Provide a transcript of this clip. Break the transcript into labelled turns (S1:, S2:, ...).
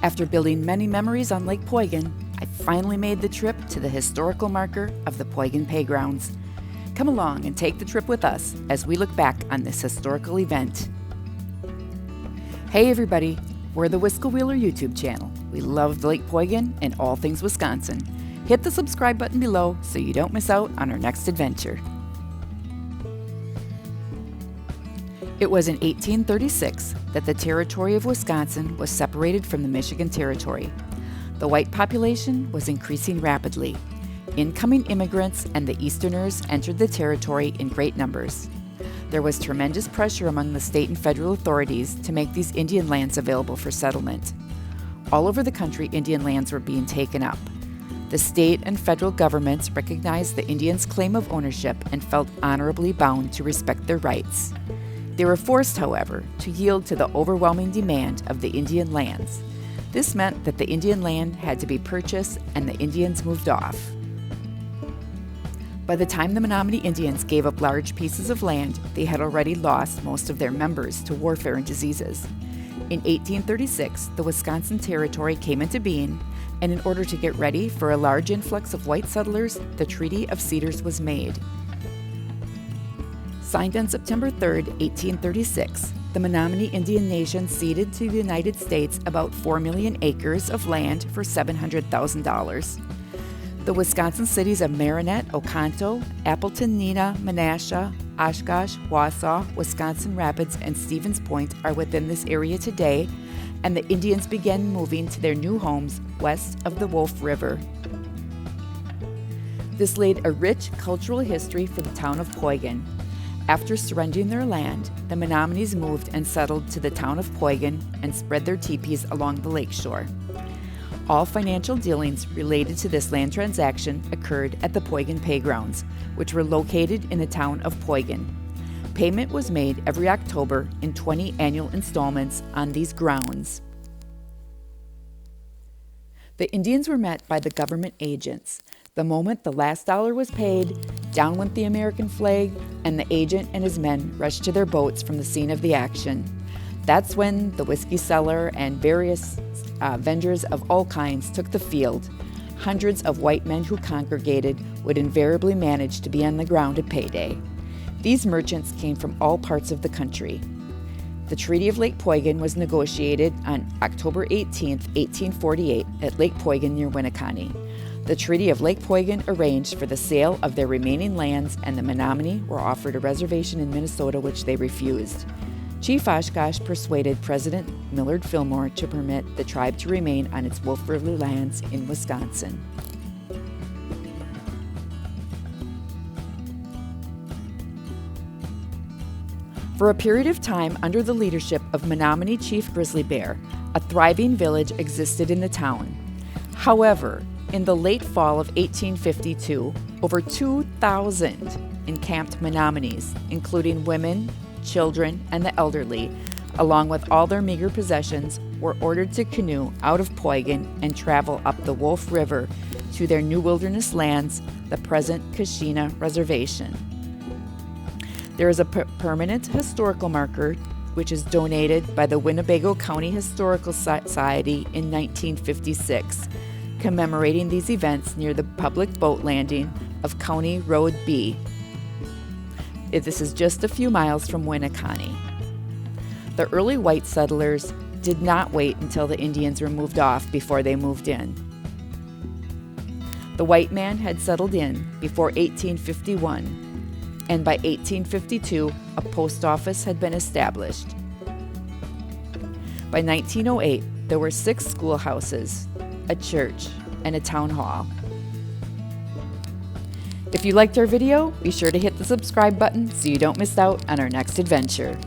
S1: After building many memories on Lake Poygan, I finally made the trip to the historical marker of the Poygan Paygrounds. Come along and take the trip with us as we look back on this historical event. Hey everybody, we're the Whiskle Wheeler YouTube channel. We love Lake Poygan and all things Wisconsin. Hit the subscribe button below so you don't miss out on our next adventure. It was in 1836 that the territory of Wisconsin was separated from the Michigan Territory. The white population was increasing rapidly. Incoming immigrants and the Easterners entered the territory in great numbers. There was tremendous pressure among the state and federal authorities to make these Indian lands available for settlement. All over the country, Indian lands were being taken up. The state and federal governments recognized the Indians' claim of ownership and felt honorably bound to respect their rights. They were forced, however, to yield to the overwhelming demand of the Indian lands. This meant that the Indian land had to be purchased and the Indians moved off. By the time the Menominee Indians gave up large pieces of land, they had already lost most of their members to warfare and diseases. In 1836, the Wisconsin Territory came into being, and in order to get ready for a large influx of white settlers, the Treaty of Cedars was made. Signed on September 3, 1836, the Menominee Indian Nation ceded to the United States about 4 million acres of land for $700,000. The Wisconsin cities of Marinette, Oconto, Appleton, Neenah, Menasha, Oshkosh, Wausau, Wisconsin Rapids, and Stevens Point are within this area today, and the Indians began moving to their new homes west of the Wolf River. This laid a rich cultural history for the town of Poygan. After surrendering their land, the Menominees moved and settled to the town of Poygan and spread their teepees along the lakeshore. All financial dealings related to this land transaction occurred at the Poygan Paygrounds, which were located in the town of Poygan. Payment was made every October in 20 annual installments on these grounds. The Indians were met by the government agents. The moment the last dollar was paid, down went the American flag, and the agent and his men rushed to their boats from the scene of the action. That's when the whiskey seller and various vendors of all kinds took the field. Hundreds of white men who congregated would invariably manage to be on the ground at payday. These merchants came from all parts of the country. The Treaty of Lake Poygan was negotiated on October 18, 1848 at Lake Poygan near Winneconne. The Treaty of Lake Poygan arranged for the sale of their remaining lands, and the Menominee were offered a reservation in Minnesota, which they refused. Chief Oshkosh persuaded President Millard Fillmore to permit the tribe to remain on its Wolf River lands in Wisconsin. For a period of time under the leadership of Menominee Chief Grizzly Bear, a thriving village existed in the town. However, in the late fall of 1852, over 2,000 encamped Menominees, including women, children, and the elderly, along with all their meager possessions, were ordered to canoe out of Poygan and travel up the Wolf River to their new wilderness lands, the present Kashina Reservation. There is a permanent historical marker which is donated by the Winnebago County Historical Society in 1956, commemorating these events near the public boat landing of County Road B. This is just a few miles from Winneconne. The early white settlers did not wait until the Indians were moved off before they moved in. The white man had settled in before 1851, and by 1852, a post office had been established. By 1908, there were 6 schoolhouses, a church, and a town hall. If you liked our video, be sure to hit the subscribe button so you don't miss out on our next adventure.